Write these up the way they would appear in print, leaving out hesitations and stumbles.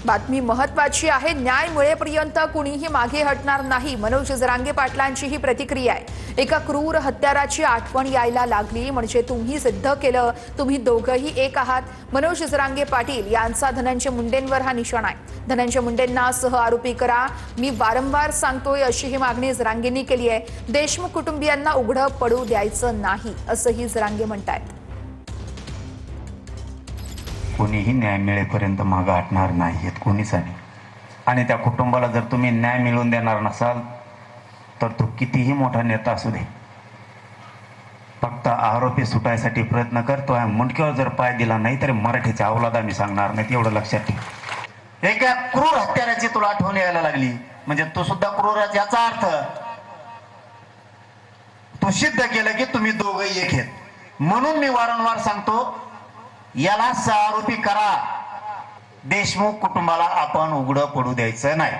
बातमी महत्त्वाची आहे। न्याय मिळेपर्यंत कुणीही मागे हटणार नाही, मनोज जरांगे पाटलांची ही प्रतिक्रिया आहे। एका क्रूर हत्याराची आठवण यायला लागली म्हणजे तुम्ही सिद्ध केलं, तुम्ही दोघंही एक आहात। मनोज जरांगे पाटील यांचा धनंजय मुंडेंवर हा निशाणा आहे। धनंजय मुंडेंना सह आरोपी करा, मी वारंवार सांगतोय अशी ही मागणी जरांगेंनी केली आहे। देशमुख कुटुंबियांना उघडं पडू द्यायचं नाही असंही जरांगे म्हणतात। कोणीही न्याय मिळेपर्यंत मागे हटणार नाहीत कोणीच नाही। आणि त्या कुटुंबाला जर तुम्ही न्याय मिळवून देणार नसाल तर तो कितीही मोठा नेता असू दे, फक्त आरोपी सुटायसाठी प्रयत्न करतोय। मुंडक्यावर जर पाय दिला नाही तरी मराठीचा अवलाद आम्ही सांगणार नाही, एवढं लक्षात ठेव। एका क्रूर हत्याराची तुला आठवण यायला लागली म्हणजे तो सुद्धा क्रूरच, याचा अर्थ तो सिद्ध केलं की तुम्ही दोघंही एक आहेत। म्हणून मी वारंवार सांगतो, याला सह आरोपी करा। देशमुख कुटुंबाला आपण उघडं पडू द्यायचं नाही।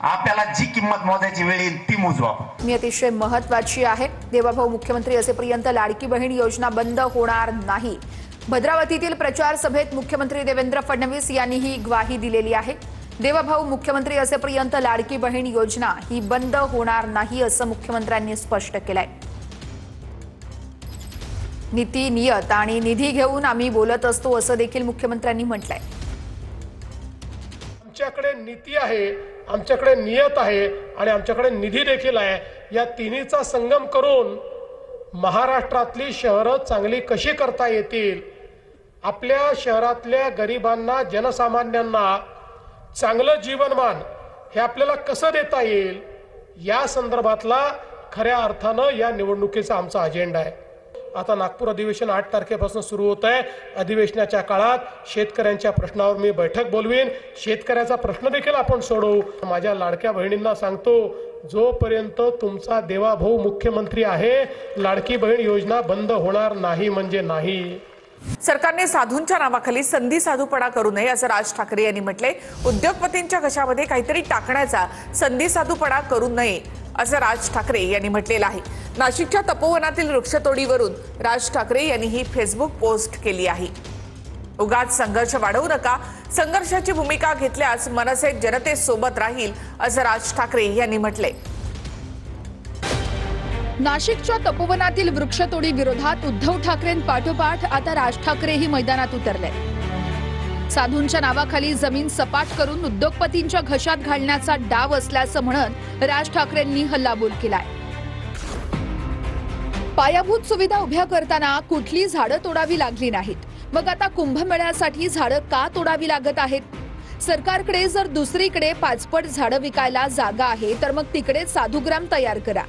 आपल्याला जी किंमत मोजायची वेळ येईल ती मोजू आपण। मी अतिशय महत्त्वाची आहे। देवाभाऊ मुख्यमंत्री असेपर्यंत लाडकी बहीण योजना बंद होणार नाही। भद्रावतीतील प्रचार सभेत मुख्यमंत्री देवेंद्र फडणवीस यांनी ही ग्वाही दिलेली आहे। देवाभाऊ मुख्यमंत्री असेपर्यंत लाडकी बहीण योजना ही बंद होणार नाही असं मुख्यमंत्र्यांनी स्पष्ट केलंय। नीती नियत आणि निधी घेऊन आम्ही बोलत असतो असं देखील मुख्यमंत्र्यांनी म्हटलंय। आमच्याकडे नीती आहे, आमच्याकडे नियत आहे आणि आमच्याकडे निधी देखील आहे। या तिन्हीचा संगम करून महाराष्ट्रातली शहरं चांगली कशी करता येतील, आपल्या शहरातल्या गरिबांना जनसामान्यांना चांगलं जीवनमान हे आपल्याला कसं देता येईल, या संदर्भातला खऱ्या अर्थानं या निवडणुकीचा आमचा अजेंडा आहे। आता नागपूर अधिवेशन 8 तारखेपासून सुरू होत आहे। अधिवेशनाच्या काळात शेतकऱ्यांच्या प्रश्नावर मी बैठक बोलवीन, शेतकऱ्याचा प्रश्न देखील आपण सोडवू। माझ्या लाडक्या बहिणींना सांगतो, जोपर्यंत तुमचा देवाभाऊ मुख्यमंत्री आहे लाडकी बहीण योजना बंद होणार नाही म्हणजे नाही। सरकारने साधूंच्या नावाखाली संधी साधूपणा करू नये असं राज ठाकरे यांनी म्हटले। उद्योगपतींच्या घशामध्ये काहीतरी टाकण्याचा संधी साधूपणा करू नये असं राज ठाकरे यांनी म्हटलेलं आहे। नाशिकच्या तपोवनातील वृक्षतोडीवरून राज ठाकरे यांनी ही फेसबुक पोस्ट केली आहे। उगाच संघर्ष वाढवू नका, संघर्षाची भूमिका घेतल्यास मनसे जनतेसोबत राहील असं राज ठाकरे यांनी म्हटले। नाशिकच्या तपोवनातील वृक्षतोडी विरोधात उद्धव ठाकरेंपाठोपाठ आता राज ठाकरेही मैदानात उतरले। साधूंच्या नावाखाली जमीन सपाट करून उद्योगपतींच्या घशात घालण्याचा डाव असल्याचं म्हणत राज ठाकरेंनी हल्लाबोल केलाय। पायाभूत सुविधा उभ्या करताना कुठली झाडं तोडावी लागली नाहीत, मग आता कुंभमेळ्यासाठी झाडं का तोडावी लागत आहेत? सरकारकडे जर दुसरीकडे 5 पट झाडं विकायला जागा आहे तर मग तिकडे साधूग्राम तयार करा।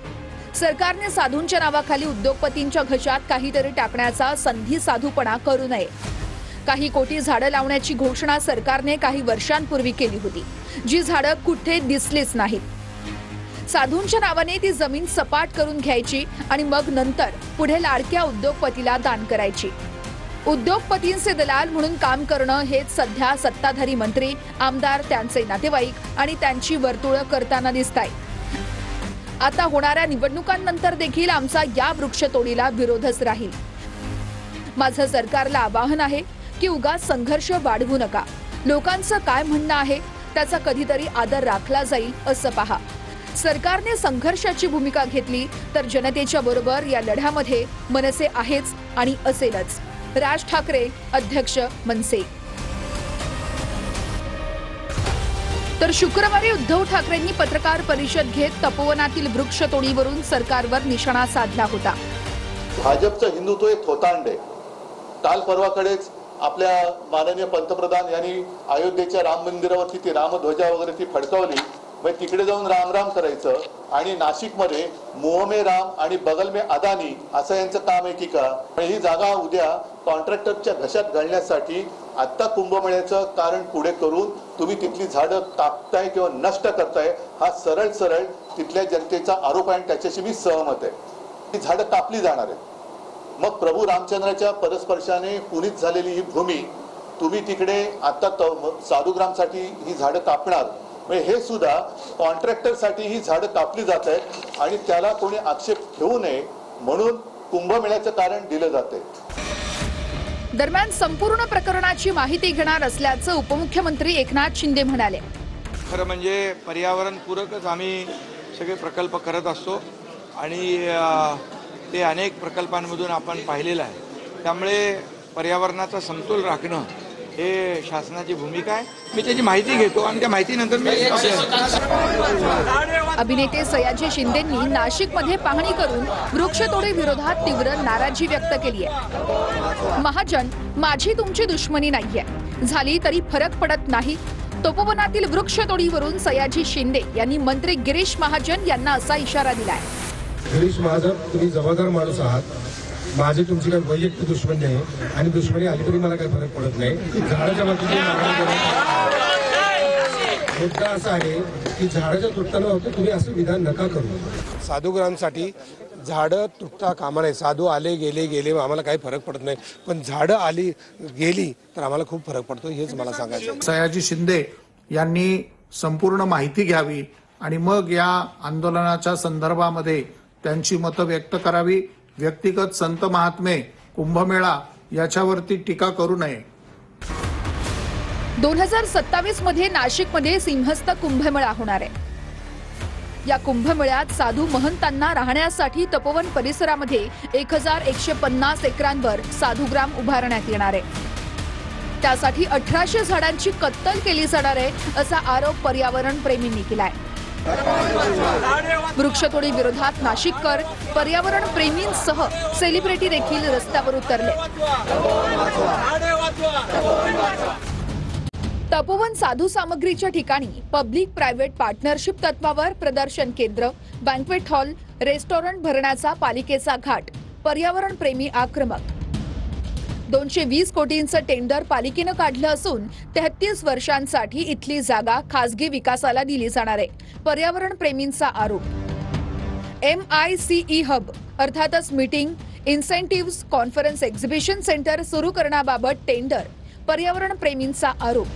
सरकारने साधूंच्या नावाखाली उद्योगपतींच्या घशात काहीतरी टाकण्याचा संधी साधूपणा करू नये। काही कोटी झाडं लावण्याची घोषणा सरकारने काही वर्षांपूर्वी केली होती, जी झाडं कुठे दिसलीच नाहीत। साधूंच्या नावाने ती जमीन सपाट करून घ्यायची आणि मग नंतर पुढे लाडक्या उद्योगपतीला दान करायची। उद्योगपतींचे दलाल म्हणून काम करणं हेच सध्या सत्ताधारी मंत्री, आमदार, त्यांचे नातेवाईक आणि त्यांची वर्तुळं करताना दिसतायत। आता होणाऱ्या निवडणुकांनंतर देखील आमचा या वृक्षतोडीला विरोधच राहील। माझं सरकारला आवाहन आहे की उगाच संघर्ष वाढवू नका। लोकांचं काय म्हणणं आहे त्याचा कधीतरी आदर राखला जाईल असं पहा। सरकारने संघर्षाची भूमिका घेतली तर जनतेच्या बरोबर या लढ्यामध्ये मनसे आहेच आणि असेलच। राज ठाकरे, अध्यक्ष, मनसे। तर शुक्रवारी उद्धव ठाकरेंनी पत्रकार परिषद घेत तपोवनातील वृक्षतोडीवरून सरकारवर निशाणा साधला होता। भाजपचं हिंदुत्व एक थोतांड आहे। काल परवाकडेच आपल्या माननीय पंतप्रधान यांनी अयोध्येच्या राम मंदिरावरती ती रामध्वजा वगैरे ती फडकवली, म्हणजे तिकडे जाऊन राम राम करायचं आणि नाशिकमध्ये मुंह में राम आणि बगल में अदानी असं यांचं काम आहे की का? ही जागा उद्या कॉन्ट्रॅक्टरच्या घशात घालण्यासाठी आता कुंभमेळ्याचं कारण पुढे करून तुम्ही तिथली झाडं कापताय किंवा नष्ट करताय, हा सरळ सरळ तिथल्या जनतेचा आरोप आहे आणि त्याच्याशी मी सहमत आहे। ही झाडं कापली जाणार आहेत। मग प्रभू रामचंद्राच्या परस्पर्शाने पुनीत झालेली ही भूमी तुम्ही तिकडे आता साधुग्रामसाठी ही झाडं कापणार, म्हणजे हे सुद्धा कॉन्ट्रॅक्टरसाठी ही झाडं कापली जात आहेत आणि त्याला कोणी आक्षेप घेऊ नये म्हणून कुंभमेळ्याचं कारण दिलं जाते। दरम्यान संपूर्ण प्रकरणाची माहिती घेणार असल्याचं उपमुख्यमंत्री एकनाथ शिंदे म्हणाले. खरं म्हणजे पर्यावरण पूरकच आम्ही सगळे प्रकल्प करत असतो आणि ते अनेक प्रकल्पांमधून आपण पाहिलेलं आहे. त्यामुळे पर्यावरणाचा समतोल राखणं हे शासनाची भूमिका आहे. मी त्याची माहिती घेतो आणि त्या माहितीनंतर मी अभिनेते सयाजी शिंदेंनी नाशिकमध्ये पाहणी करून वृक्षतोडी विरोधात तीव्र नाराजी व्यक्त केली आहे. महाजन, माझी तुमची दुश्मनी नाहीये, झाली तरी फरक पडत नाही. तपोवनातील वृक्षतोडीवरून सयाजी शिंदे यांनी मंत्री गिरीश महाजन यांना असा इशारा दिलाय. गिरीश महाजन, तुम्ही जबाबदार माणूस आहात. माझी तुमची काही वैयक्तिक दुश्मनी आहे आणि दुश्मनी आली तरी मला काही फरक पडत नाही. झाडाच्या बाबतीत मुद्दा असा आहे की झाडाच्या तुटताना होतं, तुम्ही असं विधान नका करू. साधूग्रामसाठी झाडं तुटता कामा नाही. साधू आले गेले आम्हाला काही फरक पडत नाही, पण झाडं आली गेली तर आम्हाला खूप फरक पडतो, हेच मला सांगायचं. सयाजी शिंदे यांनी संपूर्ण माहिती घ्यावी आणि मग या आंदोलनाच्या संदर्भामध्ये त्यांची मतं व्यक्त करावी. व्यक्तिगत संत महात्मे, कुंभमेळा याच्यावरती टीका करू नये. 2027 मध्ये नाशिकमध्ये सिंहस्थ कुंभमेळा होणार आहे. या कुंभमेळ्यात साधू महंतांना राहण्यासाठी तपोवन परिसरामध्ये 1150 एकरांवर साधूग्राम उभारण्यात येणार आहे. त्यासाठी 1800 झाडांची कत्तल केली जाणार आहे असा आरोप पर्यावरण प्रेमींनी केलाय. वृक्षतोडी विरोधात नाशिककर पर्यावरण प्रेमींसह सेलिब्रिटी देखील रस्त्यावर उतरले. तपोवन साधू सामग्रीच्या ठिकाणी पब्लिक प्रायव्हेट पार्टनरशिप तत्वावर प्रदर्शन केंद्र, बँक्वेट हॉल, रेस्टॉरंट भरण्याचा पालिकेचा घाट. पर्यावरण प्रेमी आक्रमक. 220 कोटींचं टेंडर पालिकेनं काढलं असून 33 वर्षांसाठी इथली जागा खासगी विकासाला दिली जाणार आहे. पर्यावरण प्रेमींचा आरोप. MICE हब अर्थातच meeting, incentive, conference exhibition centre सुरू करण्याबाबत टेंडर. पर्यावरण प्रेमींचा आरोप.